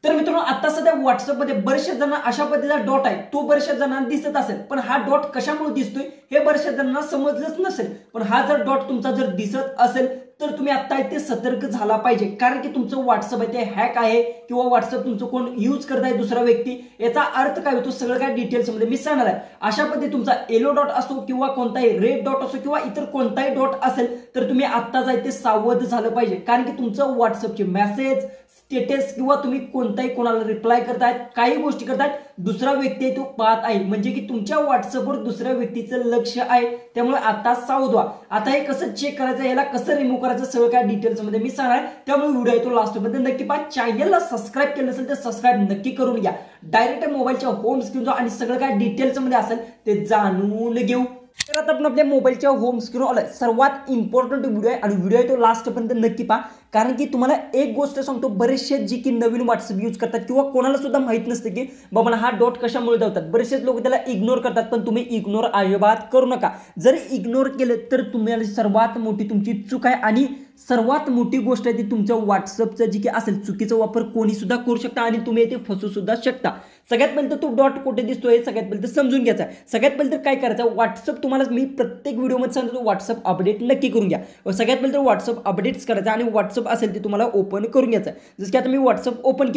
तर मित्रांनो आता सध्या व्हॉट्सअपमध्ये बरेचशा जणांना अशा पद्धतीचा डॉट आहे, तो बरेचशा जणांना दिसत असेल, पण हा डॉट कशामुळे दिसतोय हे बरेचशा जणांना समजलंच नसेल। पण हा जर डॉट तुमचा जर दिसत असेल तर तुम्ही आता इथे सतर्क झाला पाहिजे, कारण की तुमचं व्हॉट्सअप आहे ते हॅक आहे किंवा व्हॉट्सअप तुमचं कोण यूज करत आहे दुसरा व्यक्ती, याचा अर्थ काय होतो सगळं काय डिटेल्स मध्ये मी सांगणार आहे। अशा पद्धती तुमचा येलो डॉट असो किंवा कोणताही रेड डॉट असो किंवा इतर कोणताही डॉट असेल तर तुम्ही आता जायते सावध झालं पाहिजे, कारण की तुमचं व्हॉट्सअपचे मेसेज स्टेटस किंवा तुम्ही कोणताही कोणाला रिप्लाय करतायत काही गोष्टी करतायत दुसरा व्यक्ती तो पाहत आहे, म्हणजे की तुमच्या व्हॉट्सअपवर दुसऱ्या व्यक्तीचं लक्ष आहे। त्यामुळे आता सावध व्हा। आता हे कसं चेक करायचं, याला कसं रिमूव्ह करायचं सगळं काय डिटेल्स मध्ये मी सांगणार आहे, त्यामुळे व्हिडिओ तो लास्ट मध्ये नक्की पहा। चॅनलला सबस्क्राइब केलं असेल तर सबस्क्राइब नक्की करून घ्या। डायरेक्ट मोबाईलच्या होम स्क्रीन जो आणि सगळं काय डिटेल्स मध्ये असेल ते जाणून घेऊ। तर आता आपण आपल्या मोबाईलच्या होम स्क्रीनवर आलोय। सर्वात इम्पॉर्टंट व्हिडिओ आहे आणि व्हिडिओ तो लास्ट पर्यंत नक्की पहा, कारण की तुम्हाला एक गोष्ट सांगतो, बरेचसे जी की नवीन व्हॉट्सअप यूज करतात किंवा कोणाला सुद्धा माहित नसते की बाबा हा डॉट कशामुळे धावतात, बरेचसे लोक त्याला इग्नोर करतात, पण तुम्ही इग्नोर अजिबात करू नका। जर इग्नोर केलं तर तुम्हाला सर्वात मोठी तुमची चूक आहे आणि सर्वात मोठी गोष्ट आहे ती तुमच्या व्हॉट्सअपचं जी की असेल चुकीचा वापर कोणी सुद्धा करू शकता आणि तुम्ही ते फसू सुद्धा शकता। सगळ्यात पहिलं तो डॉट कुठे दिसतोय सगळ्यात पहिलं समजून घ्यायचा। सगळ्यात पहिलं काय करायचं, व्हॉट्सअप तुम्हाला मी प्रत्येक व्हिडिओमध्ये सांगतो व्हॉट्सअप अपडेट नक्की करून घ्या। सगळ्यात पहिलं व्हॉट्सअप अपडेट्स करायचं आणि व्हॉट्सअप असेल ते तुम्हाला ओपन करून घ्यायचं। जसं की आता मी व्हॉट्सअप ओपन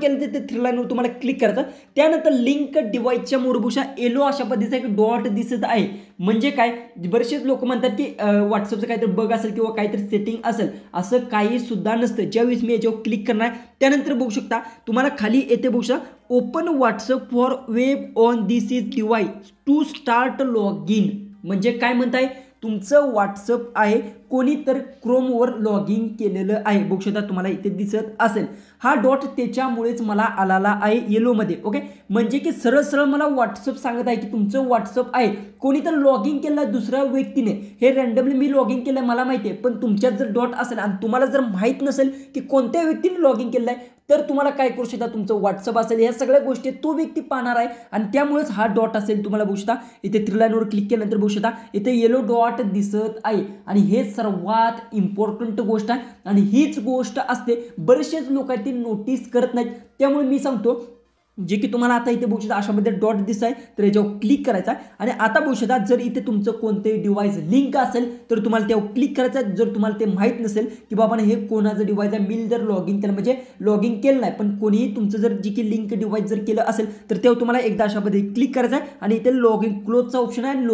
केलं ते थ्री लाईनवर तुम्हाला क्लिक करायचं। त्यानंतर लिंक डिव्हाइसच्या मोरभूषा येलो अशा पद्धतीचा एक डॉट दिसत आहे, म्हणजे काय बरेचसे लोक म्हणतात की व्हॉट्सअपचं काहीतरी बग असेल किंवा काहीतरी सेटिंग असेल, असं काही सुद्धा नसतं। ज्यावेळेस मी याच्यावर क्लिक करणार त्यानंतर बघू शकता तुम्हाला खाली येते बघू शकता open WhatsApp for web on this is device to start log in, म्हणजे काय म्हणताय तुमचं व्हॉट्सअप आहे कोणी तर क्रोमवर लॉग इन केलेलं आहे, बघू शकता तुम्हाला इथे दिसत असेल। हा डॉट त्याच्यामुळेच मला आलेला आहे येलोमध्ये। ओके, म्हणजे की सरळ सरळ मला व्हॉट्सअप सांगत आहे की तुमचं व्हॉट्सअप आहे कोणी तर लॉग इन केलं दुसऱ्या व्यक्तीने, हे रँडमली मी लॉग इन केलं मला माहिती आहे, पण तुमच्यात जर डॉट असेल आणि तुम्हाला जर माहित नसेल की कोणत्या व्यक्तीने लॉग इन केलं आहे तर तुम्हाला काय करू शकता, तुमचं व्हॉट्सअप असेल या सगळ्या गोष्टी तो व्यक्ती पाहणार आहे आणि त्यामुळेच हा डॉट असेल। तुम्हाला बघू शकता इथे थ्री लाईनवर क्लिक केल्यानंतर बघू शकता इथे येलो डॉट दिसत आहे आणि हे सर्वात इम्पॉर्टंट गोष्ट आहे आणि हीच गोष्ट असते बरेचसेच लोक ती नोटीस करत नाहीत। त्यामुळे मी सांगतो जे की तुम्हाला आता इथे बघू शकता अशा मध्ये डॉट दिसत आहे तर याच्यावर क्लिक करायचा आणि आता बघू शकता जर इथे तुमचं कोणतेही डिव्हाइस लिंक असेल तर तुम्हाला त्यावर क्लिक करायचं। जर तुम्हाला ते माहित नसेल की बाबा हे कोणाचं डिव्हाइस आहे, मी जर लॉग इन केलं म्हणजे लॉग इन केलं नाही पण कोणीही तुमचं जर जी की लिंक डिव्हाइस जर केलं असेल तर तेव्हा तुम्हाला एकदा अशा पद्धतीने क्लिक करायचं आहे आणि इथे लॉग इन क्लोजचा ऑप्शन आहे आणि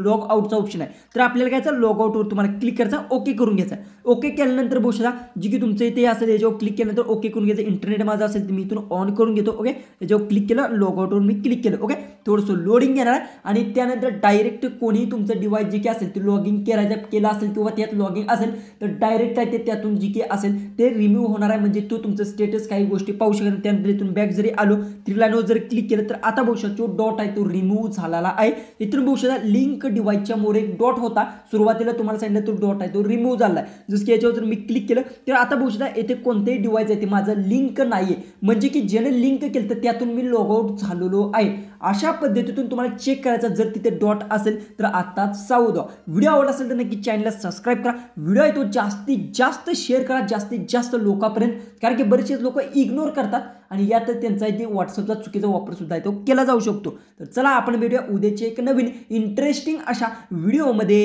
लॉग आउटचा ऑप्शन आहे। तर आपल्याला घ्यायचं लॉग आउटवर तुम्हाला क्लिक करायचं, ओके करून घ्यायचं। ओके केल्यानंतर बघू शकता जी की तुमचं इथे असेल याच्यावर क्लिक केल्यानंतर ओके करून घ्यायचं। इंटरनेट माझा असेल तर मी इथून ऑन करून घेतो। ओके, याच्यावर क्लिक केलं लॉग आउटवर मी क्लिक केलं। ओके, थोडंसं लोडिंग येणार आहे आणि त्यानंतर डायरेक्ट कोणी तुमचं डिव्हाइस जे की असेल ते लॉग इन केलं असेल किंवा त्यात लॉग इन असेल तर डायरेक्ट आहे ते त्यातून जी की असेल ते रिमूव्ह होणार आहे, म्हणजे तो तुमचं स्टेटस काही गोष्टी पाहू शकता। त्यानंतर इथून बॅक जरी आलो थ्री लाईनवर जर क्लिक केलं तर आता बघू शकता जो डॉट आहे तो रिमूव्ह झालेला आहे। इथून बघू शकता लिंक डिव्हाइसच्या मोर एक डॉट होता, सुरुवातीला तुम्हाला सांगितलं तो डॉट आहे तो रिमूव्ह झाला आहे। जसं की याच्यावर जर मी क्लिक केलं तर आता बघू शकता येथे कोणतेही डिव्हाइस आहे ते माझं लिंक नाहीये, म्हणजे की ज्याने लिंक केलं तर त्यातून मी लॉग आउट झालेलो आहे। अशा पद्धतीतून तुम्हाला चेक करायचं जर तिथे डॉट असेल तर आताच सावध व्हा। व्हिडिओ आवडला असेल तर नक्की चॅनलला सबस्क्राइब करा, व्हिडिओ आहे तो जास्तीत जास्त शेअर करा जास्तीत जास्त लोकांपर्यंत, कारण की बरेचसे लोक इग्नोर करतात आणि यात त्यांचा जे व्हॉट्सअपचा चुकीचा वापर सुद्धा आहे तो केला जाऊ शकतो। तर चला आपण भेटूया उद्याचे एक नवीन इंटरेस्टिंग अशा व्हिडिओमध्ये।